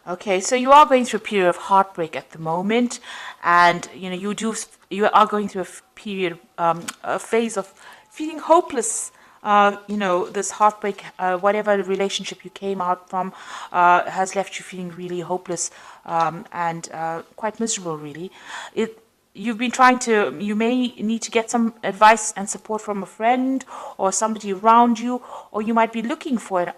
Okay, so you are going through a period of heartbreak at the moment, and you are going through period, a phase of feeling hopeless. This heartbreak, whatever relationship you came out from, has left you feeling really hopeless, and quite miserable. Really, you've been trying to. You may need to get some advice and support from a friend or somebody around you, or you might be looking for it.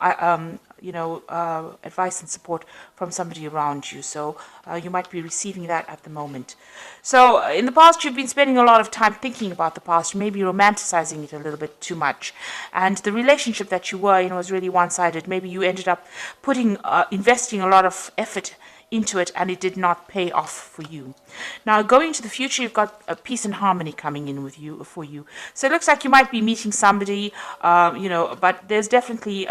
Advice and support from somebody around you. So you might be receiving that at the moment. So in the past, you've been spending a lot of time thinking about the past, maybe romanticizing it a little bit too much. And the relationship that you were in was really one-sided. Maybe you ended up investing a lot of effort into it, and it did not pay off for you. Now, going into the future, you've got peace and harmony coming in for you. So it looks like you might be meeting somebody, but there's definitely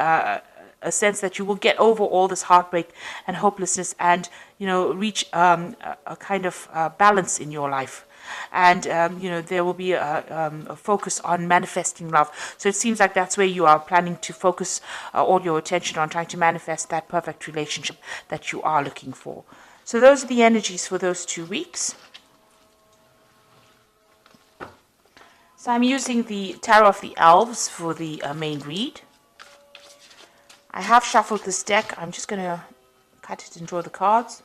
a sense that you will get over all this heartbreak and hopelessness, and reach a kind of balance in your life. And there will be a focus on manifesting love. So it seems like that's where you are planning to focus all your attention on, trying to manifest that perfect relationship that you are looking for. So those are the energies for those 2 weeks. So I'm using the Tarot of the Elves for the main read. I have shuffled this deck. I'm just going to cut it and draw the cards.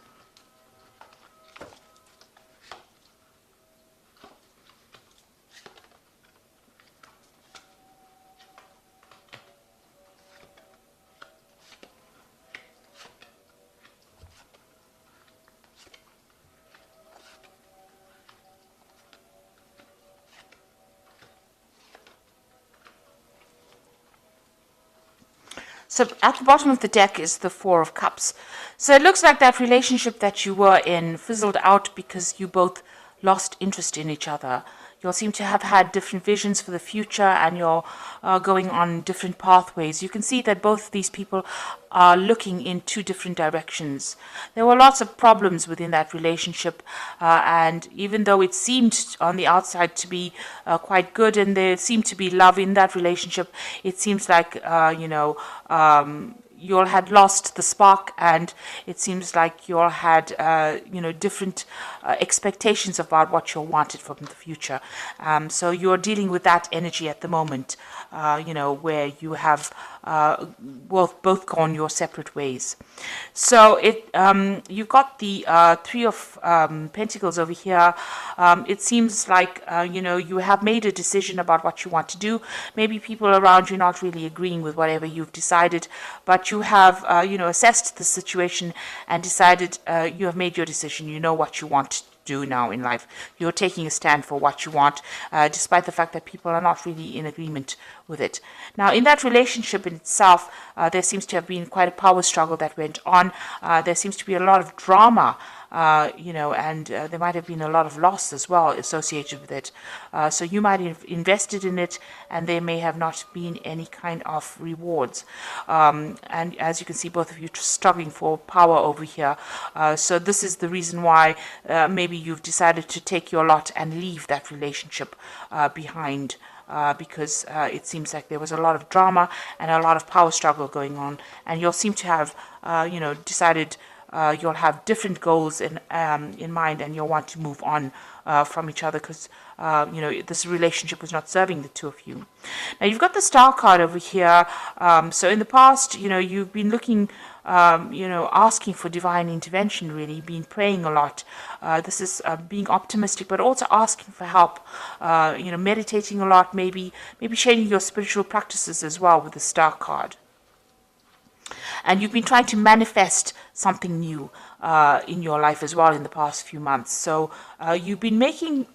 So at the bottom of the deck is the Four of Cups. So it looks like that relationship that you were in fizzled out because you both lost interest in each other. You all seem to have had different visions for the future, and you're going on different pathways. You can see that both of these people are looking in two different directions. There were lots of problems within that relationship, and even though it seemed on the outside to be quite good, and there seemed to be love in that relationship, it seems like you all had lost the spark, and it seems like you all had different expectations about what you wanted from the future. So you're dealing with that energy at the moment, where you have both gone your separate ways. So you've got the Three of Pentacles over here. It seems like you have made a decision about what you want to do. Maybe people around you not really agreeing with whatever you've decided, but you have assessed the situation and decided you have made your decision. You know what you want to do now in life. You're taking a stand for what you want, despite the fact that people are not really in agreement with it. Now, in that relationship in itself, there seems to have been quite a power struggle that went on. There seems to be a lot of drama, and there might have been a lot of loss as well associated with it. So you might have invested in it, and there may have not been any kind of rewards. And as you can see, both of you struggling for power over here. So this is the reason why maybe you've decided to take your lot and leave that relationship behind. Because it seems like there was a lot of drama and a lot of power struggle going on, and you'll seem to have, decided you'll have different goals in mind, and you'll want to move on from each other because this relationship was not serving the two of you. Now you've got the Star card over here. So in the past, you've been looking, asking for divine intervention. Really, been praying a lot. This is being optimistic, but also asking for help. Meditating a lot, maybe sharing your spiritual practices as well with the Star card. And you've been trying to manifest something new in your life as well in the past few months. So you've been making,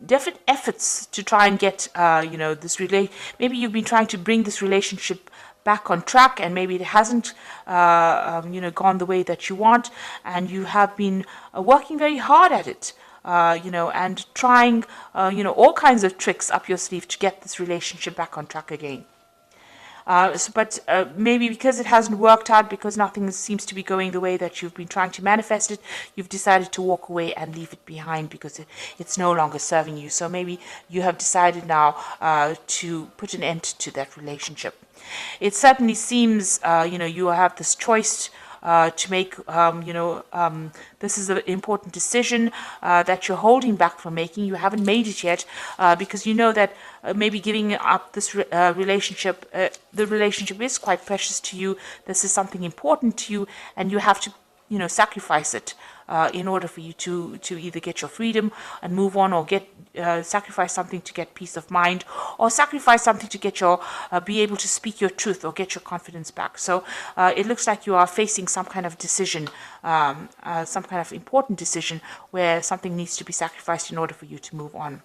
different efforts to try and get, maybe you've been trying to bring this relationship back on track, and maybe it hasn't, gone the way that you want, and you have been working very hard at it. And trying, all kinds of tricks up your sleeve to get this relationship back on track again. But maybe because it hasn't worked out, because nothing seems to be going the way that you've been trying to manifest it, you've decided to walk away and leave it behind because it's no longer serving you. So maybe you have decided now to put an end to that relationship. It certainly seems, you have this choice to make, this is an important decision that you're holding back from making. You haven't made it yet because you know that maybe giving up this relationship, the relationship is quite precious to you. This is something important to you, and you have to, sacrifice it in order for you to either get your freedom and move on, or get sacrifice something to get peace of mind, or sacrifice something to get your be able to speak your truth or get your confidence back. So it looks like you are facing some kind of decision, some kind of important decision where something needs to be sacrificed in order for you to move on.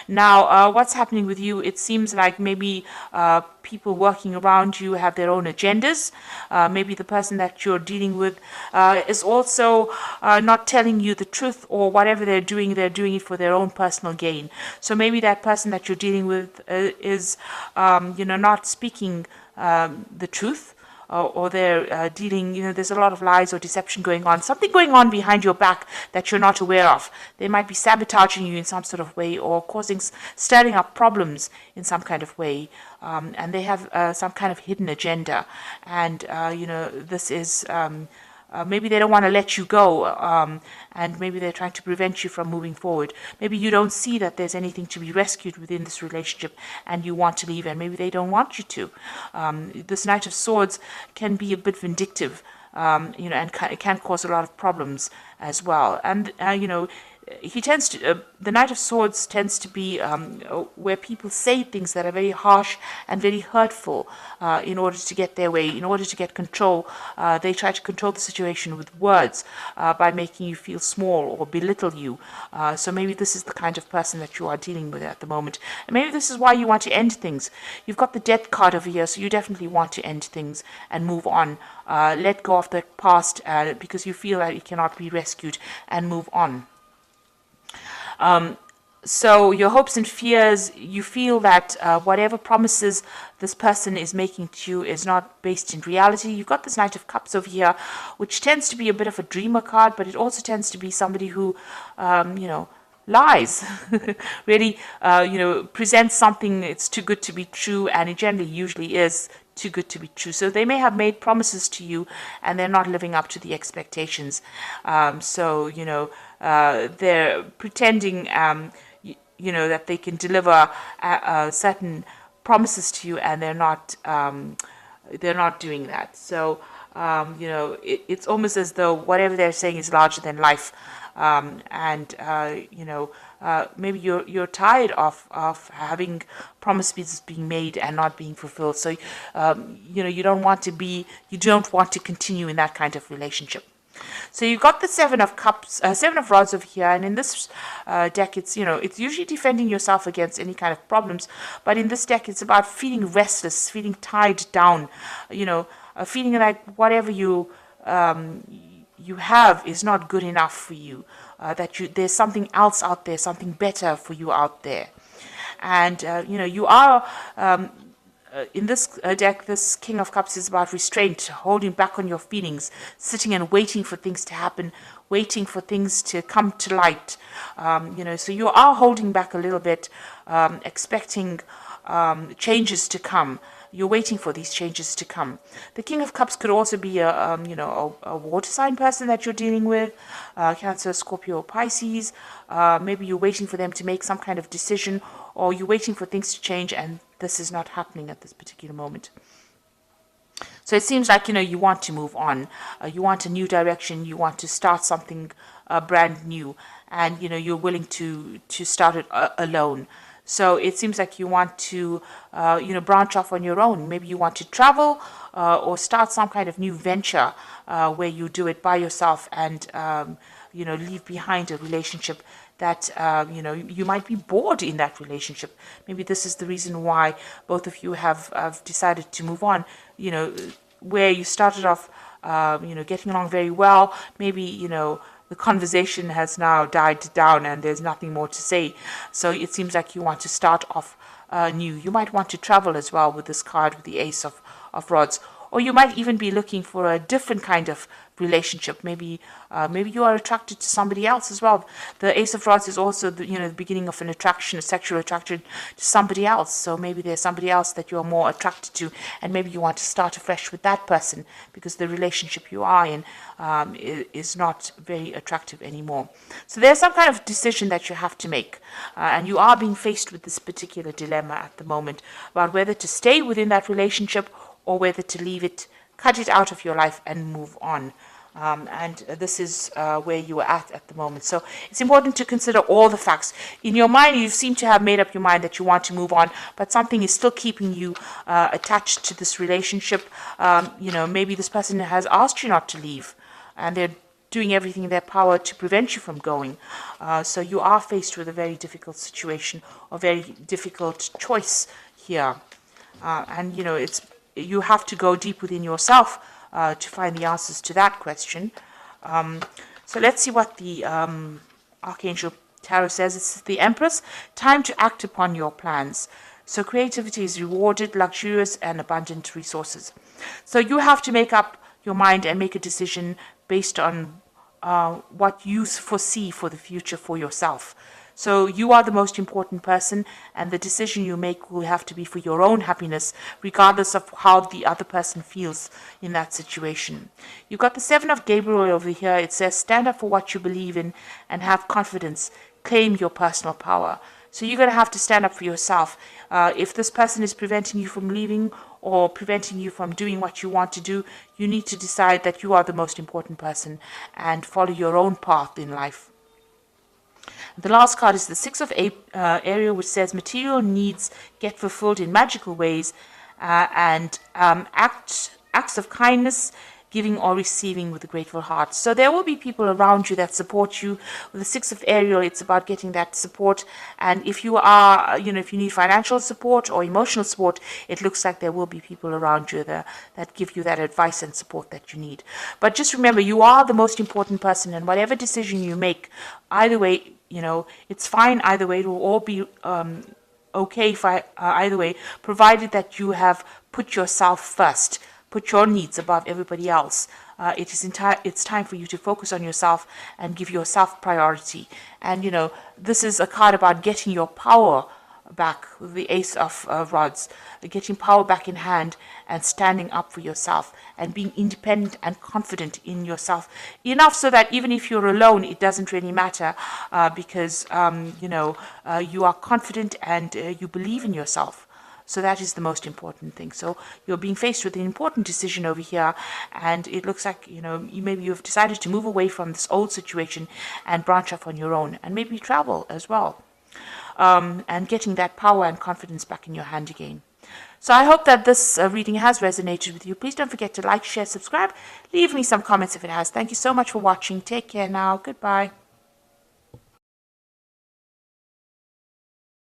Now, what's happening with you? It seems like maybe people working around you have their own agendas. Maybe the person that you're dealing with is also not telling you the truth, or whatever they're doing it for their own personal gain. So maybe that person that you're dealing with is, not speaking the truth. Or they're dealing, there's a lot of lies or deception going on, something going on behind your back that you're not aware of. They might be sabotaging you in some sort of way, or stirring up problems in some kind of way. And they have some kind of hidden agenda. And, this is... maybe they don't want to let you go, and maybe they're trying to prevent you from moving forward. Maybe you don't see that there's anything to be rescued within this relationship, and you want to leave, and maybe they don't want you to. This Knight of Swords can be a bit vindictive, and it can cause a lot of problems as well. And, he tends to, the Knight of Swords tends to be where people say things that are very harsh and very hurtful in order to get their way, in order to get control. They try to control the situation with words by making you feel small or belittle you. So maybe this is the kind of person that you are dealing with at the moment. And maybe this is why you want to end things. You've got the Death card over here, so you definitely want to end things and move on. Let go of the past because you feel that it cannot be rescued, and move on. So your hopes and fears, you feel that whatever promises this person is making to you is not based in reality. You've got this Knight of Cups over here, which tends to be a bit of a dreamer card, but it also tends to be somebody who, lies, really, presents something it's too good to be true, and it generally usually is too good to be true. So they may have made promises to you, and they're not living up to the expectations. They're pretending, that they can deliver certain promises to you, and they're not doing that. So, it's almost as though whatever they're saying is larger than life. Maybe you're tired of having promises being made and not being fulfilled. So, you don't want to continue in that kind of relationship. So you've got the Seven of Cups, Seven of Rods over here, and in this deck, it's usually defending yourself against any kind of problems, but in this deck, it's about feeling restless, feeling tied down, feeling like whatever you have is not good enough for you, there's something else out there, something better for you out there, and you are. In this deck, this King of Cups is about restraint, holding back on your feelings, sitting and waiting for things to happen, waiting for things to come to light. So you are holding back a little bit, expecting changes to come. You're waiting for these changes to come. The King of Cups could also be a water sign person that you're dealing with, Cancer, Scorpio, or Pisces. Maybe you're waiting for them to make some kind of decision, or you're waiting for things to change, and this is not happening at this particular moment. So it seems like, you want to move on. You want a new direction. You want to start something brand new, and, you're willing to start it alone. So it seems like you want to, branch off on your own. Maybe you want to travel or start some kind of new venture where you do it by yourself and, leave behind a relationship that, you might be bored in that relationship. Maybe this is the reason why both of you have decided to move on, where you started off, getting along very well. Maybe, the conversation has now died down and there's nothing more to say. So it seems like you want to start off new. You might want to travel as well with this card, with the Ace of Rods. or you might even be looking for a different kind of relationship. Maybe you are attracted to somebody else as well. The Ace of Rods is also the beginning of an attraction, a sexual attraction to somebody else. So maybe there's somebody else that you're more attracted to, and maybe you want to start afresh with that person because the relationship you are in is not very attractive anymore. So there's some kind of decision that you have to make, and you are being faced with this particular dilemma at the moment about whether to stay within that relationship or whether to leave it, cut it out of your life and move on. And this is where you are at the moment. So it's important to consider all the facts. In your mind, you seem to have made up your mind that you want to move on, but something is still keeping you attached to this relationship. Maybe this person has asked you not to leave, and they're doing everything in their power to prevent you from going. So you are faced with a very difficult situation, or very difficult choice here. And you have to go deep within yourself to find the answers to that question. So let's see what the Archangel Tarot says. It's the Empress. Time to act upon your plans. So creativity is rewarded, luxurious and abundant resources. So you have to make up your mind and make a decision based on what you foresee for the future for yourself. So you are the most important person, and the decision you make will have to be for your own happiness, regardless of how the other person feels in that situation. You've got the Seven of Gabriel over here. It says, stand up for what you believe in and have confidence. Claim your personal power. So you're going to have to stand up for yourself. If this person is preventing you from leaving or preventing you from doing what you want to do, you need to decide that you are the most important person and follow your own path in life. The last card is the Six of Ariel, which says material needs get fulfilled in magical ways, and acts of kindness, giving or receiving with a grateful heart. So there will be people around you that support you. With the Six of Ariel, it's about getting that support. And if you are, if you need financial support or emotional support, it looks like there will be people around you that give you that advice and support that you need. But just remember, you are the most important person, and whatever decision you make, either way, it's fine either way. It will all be okay either way, provided that you have put yourself first. Put your needs above everybody else. It's time for you to focus on yourself and give yourself priority. And, this is a card about getting your power back with the Ace of Rods, getting power back in hand and standing up for yourself and being independent and confident in yourself. Enough so that even if you're alone, it doesn't really matter because, you are confident and you believe in yourself. So that is the most important thing. So you're being faced with an important decision over here, and it looks like, maybe you've decided to move away from this old situation and branch off on your own, and maybe travel as well, and getting that power and confidence back in your hand again. So I hope that this reading has resonated with you. Please don't forget to like, share, subscribe. Leave me some comments if it has. Thank you so much for watching. Take care now. Goodbye.